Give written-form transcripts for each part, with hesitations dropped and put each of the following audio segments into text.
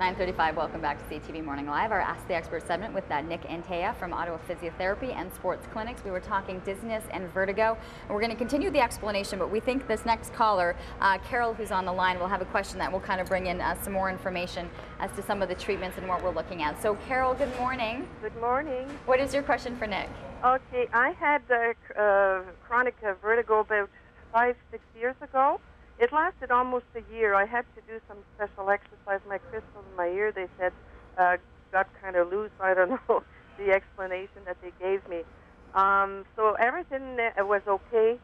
9:35, welcome back to CTV Morning Live, our Ask the Expert segment with Nick Antaya from Ottawa Physiotherapy and Sports Clinics. We were talking dizziness and vertigo, and we're going to continue the explanation, but we think this next caller, Carol, who's on the line, will have a question that will kind of bring in some more information as to some of the treatments and what we're looking at. So, Carol, good morning. Good morning. What is your question for Nick? Okay, I had chronic vertigo about 5-6 years ago. It lasted almost a year. I had to do some special exercise. My crystal in my ear, they said, got kind of loose. I don't know the explanation that they gave me. So everything was okay.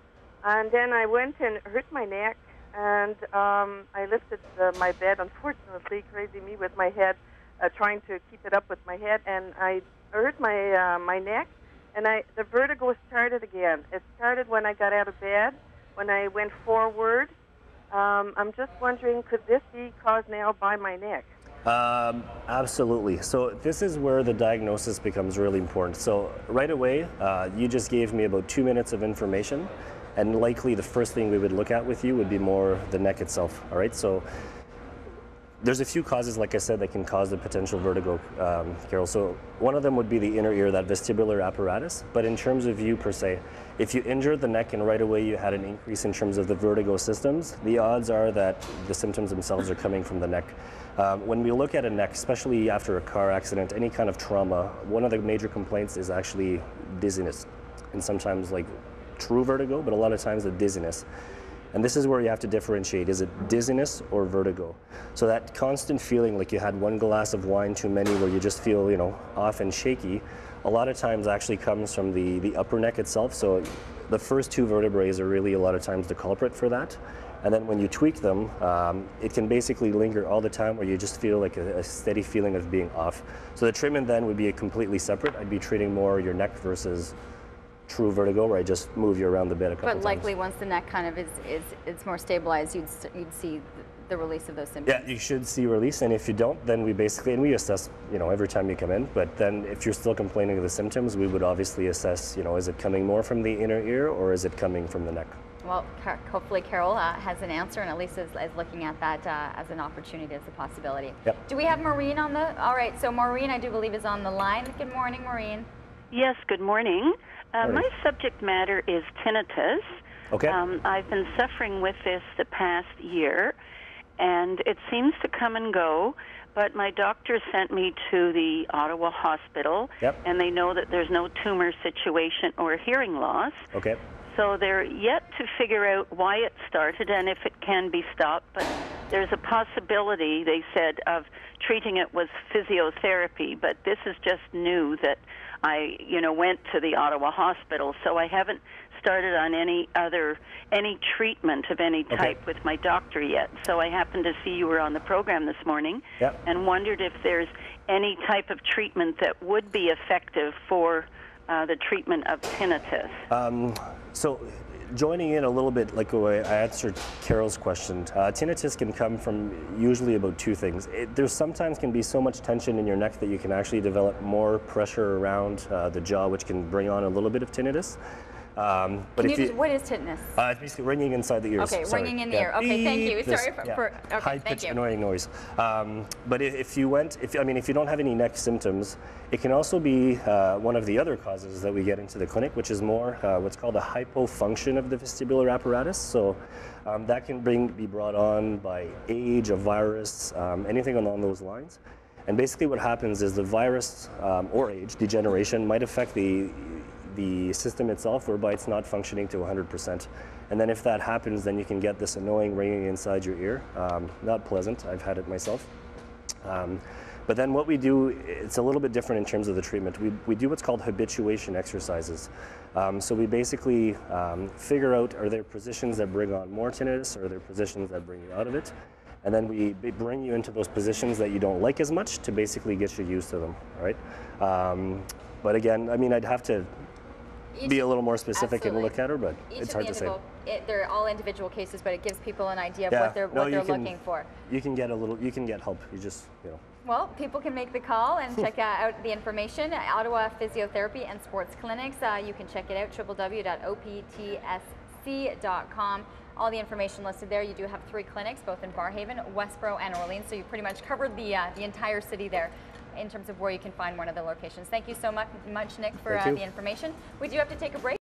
And then I went and hurt my neck, and I lifted my bed, unfortunately, crazy me with my head, trying to keep it up with my head, and I hurt my neck, and the vertigo started again. It started when I got out of bed, when I went forward. I'm just wondering, could this be caused now by my neck? Absolutely. So this is where the diagnosis becomes really important. So right away, you just gave me about 2 minutes of information, and likely the first thing we would look at with you would be more the neck itself. All right. So there's a few causes, like I said, that can cause the potential vertigo, Carol. So one of them would be the inner ear, that vestibular apparatus. But in terms of you per se, if you injured the neck and right away you had an increase in terms of the vertigo systems, the odds are that the symptoms themselves are coming from the neck. When we look at a neck, especially after a car accident, any kind of trauma, one of the major complaints is actually dizziness. And sometimes like true vertigo, but a lot of times the dizziness. And this is where you have to differentiate. Is it dizziness or vertigo? So that constant feeling like you had one glass of wine too many where you just feel, off and shaky, a lot of times actually comes from the upper neck itself. So the first two vertebrae are really a lot of times the culprit for that. And then when you tweak them, it can basically linger all the time where you just feel like a steady feeling of being off. So the treatment then would be completely separate. I'd be treating more your neck versus true vertigo, where I just move you around the bed a couple times. But likely once the neck kind of is more stabilized, you'd see the release of those symptoms. Yeah, you should see release, and if you don't, then we basically, and we assess, every time you come in, but then if you're still complaining of the symptoms, we would obviously assess, is it coming more from the inner ear or is it coming from the neck? Well, hopefully Carol has an answer, and at least is looking at that as an opportunity, as a possibility. Yep. Do we have Maureen on the, all right, so Maureen, I do believe, is on the line. Good morning, Maureen. Yes, good morning. My subject matter is tinnitus. Okay. I've been suffering with this the past year, and it seems to come and go, but my doctor sent me to the Ottawa hospital, and they know that there's no tumor situation or hearing loss. Okay. So they're yet to figure out why it started and if it can be stopped, but there's a possibility, they said, of treating it with physiotherapy, but this is just new that I, went to the Ottawa hospital, so I haven't started on any treatment of any type with my doctor yet. So I happened to see you were on the program this morning and wondered if there's any type of treatment that would be effective for the treatment of tinnitus. So joining in a little bit, like the way I answered Carol's question, tinnitus can come from usually about two things. There sometimes can be so much tension in your neck that you can actually develop more pressure around the jaw, which can bring on a little bit of tinnitus. But what is tinnitus? It's basically ringing inside the ears. Okay, ringing in the ear. Okay, thank you. Sorry for okay, high-pitched, annoying noise. But if you don't have any neck symptoms, it can also be one of the other causes that we get into the clinic, which is more what's called a hypofunction of the vestibular apparatus. So that can be brought on by age, a virus, anything along those lines. And basically what happens is the virus or age, degeneration, might affect the system itself, whereby it's not functioning to 100%. And then if that happens, then you can get this annoying ringing inside your ear. Not pleasant, I've had it myself. But then what we do, it's a little bit different in terms of the treatment. We do what's called habituation exercises. So we basically figure out, are there positions that bring on more tinnitus, or are there positions that bring you out of it? And then we bring you into those positions that you don't like as much to basically get you used to them, right? But again, I'd have to be a little more specific and look at her, but it's hard to say. They're all individual cases, but it gives people an idea of what they're looking for. You can get help. You just, Well, people can make the call and check out the information. Ottawa Physiotherapy and Sports Clinics. You can check it out, www.optsc physiotherapyvertigo.com. All the information listed there. You do have 3 clinics, both in Barrhaven, Westboro, and Orleans, so you pretty much covered the entire city there in terms of where you can find one of the locations. Thank you so much, Nick, for the information. We do have to take a break.